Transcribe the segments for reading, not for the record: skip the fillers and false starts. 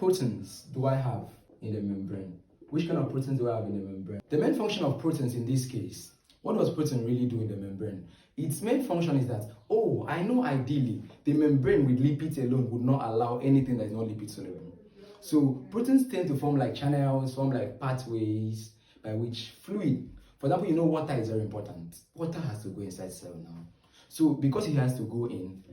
proteins do I have in the membrane? Which kind of proteins do I have in the membrane? The main function of proteins in this case, what does protein really do in the membrane? Its main function is that, oh, I know ideally the membrane with lipids alone would not allow anything that is not lipid soluble. So proteins tend to form like channels, form like pathways by which fluid, for example, you know water is very important. Water has to go inside cell now. So because it has to go in,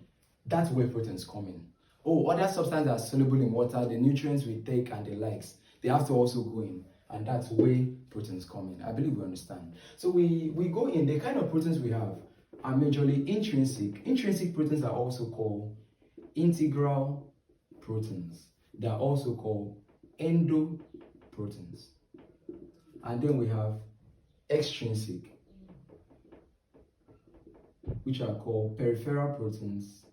that's where proteins come in. Oh, other substances are soluble in water, the nutrients we take and the likes, they have to also go in. And that's where proteins come in. I believe we understand. So we go in, the kind of proteins we have are majorly intrinsic. Intrinsic proteins are also called integral proteins. They are also called endoproteins. And then we have extrinsic, which are called peripheral proteins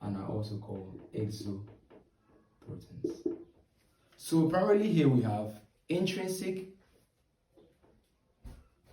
and are also called exoproteins. So primarily here we have intrinsic,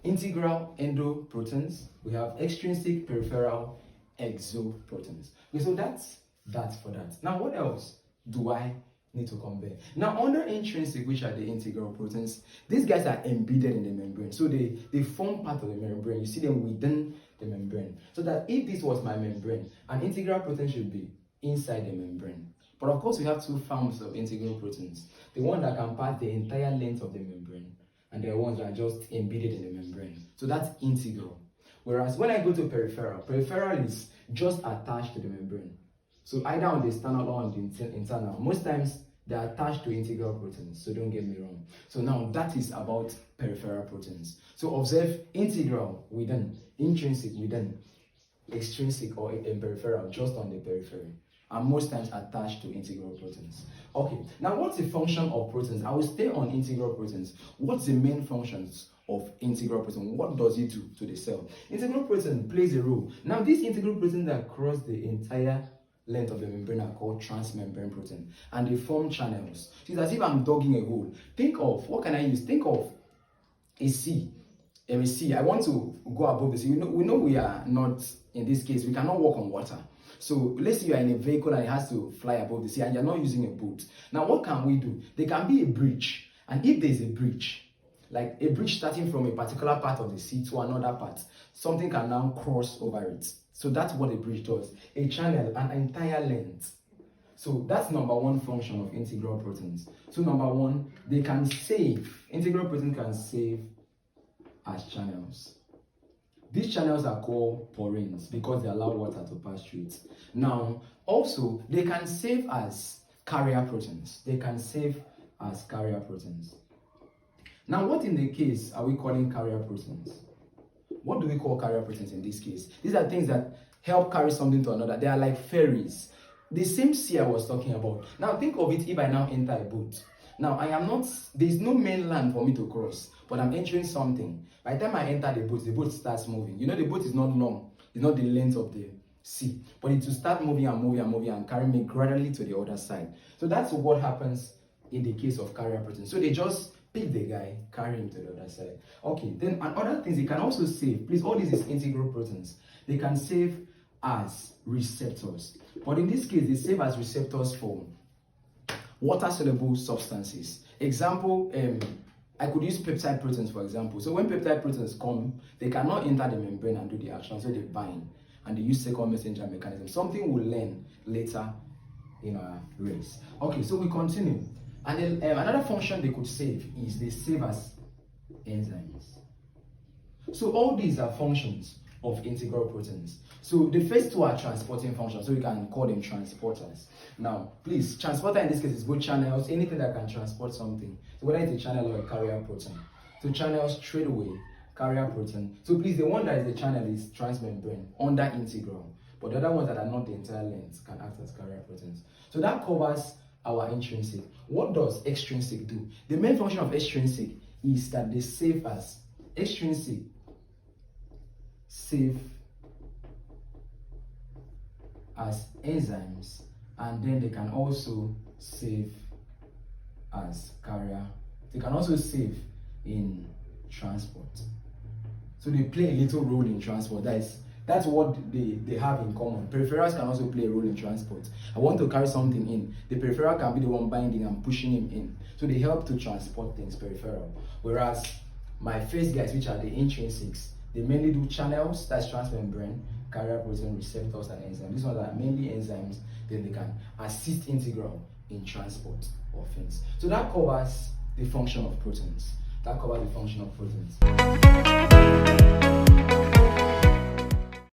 integral, endoproteins. We have extrinsic, peripheral, exoproteins. Okay, so that's for that. Now what else do I need to compare? Now under intrinsic, which are the integral proteins, these guys are embedded in the membrane. So they form part of the membrane. You see them within the membrane. So that if this was my membrane, an integral protein should be inside the membrane. But of course we have two forms of integral proteins. The one that can pass the entire length of the membrane, and the ones that are just embedded in the membrane. So that's integral. Whereas when I go to peripheral is just attached to the membrane. So either on the external or on the internal. Most times they are attached to integral proteins, so don't get me wrong. So now that is about peripheral proteins. So observe integral within, intrinsic within, extrinsic or peripheral just on the periphery, and most times attached to integral proteins. Okay, now what's the function of proteins? I will stay on integral proteins. What's the main functions of integral protein? What does it do to the cell? Integral protein plays a role. Now these integral proteins that cross the entire length of the membrane are called transmembrane protein, and they form channels. It's as if I'm digging a hole. Think of, what can I use? Think of a sea. A sea. I want to go above the sea. We know we are not, in this case, we cannot walk on water. So let's say you are in a vehicle and it has to fly above the sea and you're not using a boat. Now what can we do? There can be a bridge. And if there's a bridge, like a bridge starting from a particular part of the sea to another part, something can now cross over it. So that's what a bridge does. A channel, an entire length. So that's number one function of integral proteins. So number one, they can save, integral proteins can save as channels. These channels are called porins because they allow water to pass through it. Now, also, they can save as carrier proteins. They can save as carrier proteins. Now, what in the case are we calling carrier proteins? What do we call carrier proteins in this case? These are things that help carry something to another. They are like ferries. The same sea I was talking about. Now, think of it if I now enter a boat. Now, there is no mainland for me to cross, but I'm entering something. By the time I enter the boat starts moving. You know, the boat is not long. It's not the length of the sea, but it will start moving and moving and moving and carry me gradually to the other side. So that's what happens in the case of carrier proteins. So they just pick the guy, carry him to the other side. Okay, then and other things, they can also save. Please, all these is integral proteins. They can save as receptors. But in this case, they save as receptors for water-soluble substances. Example, I could use peptide proteins, for example. So when peptide proteins come, they cannot enter the membrane and do the action, so they bind. And they use second messenger mechanism. Something we'll learn later in our race. Okay, so we continue. And then another function they could save is they save as enzymes. So all these are functions of integral proteins. So the first two are transporting functions, so we can call them transporters. Now, please, transporter in this case is both channels, anything that can transport something. So whether it's a channel or a carrier protein. So channels straight away, carrier protein. So please, the one that is the channel is transmembrane under integral. But the other ones that are not the entire length can act as carrier proteins. So that covers our intrinsic. What does extrinsic do? The main function of extrinsic is that they save as extrinsic, save as enzymes, and then they can also save as carrier. They can also save in transport. So they play a little role in transport. That is That's what they have in common. Peripherals can also play a role in transport. I want to carry something in. The peripheral can be the one binding and pushing him in. So they help to transport things, peripheral. Whereas my first guys, which are the intrinsics, they mainly do channels, that's transmembrane, carrier protein, receptors, and enzymes. These ones are mainly enzymes, then they can assist integral in transport of things. So that covers the function of proteins.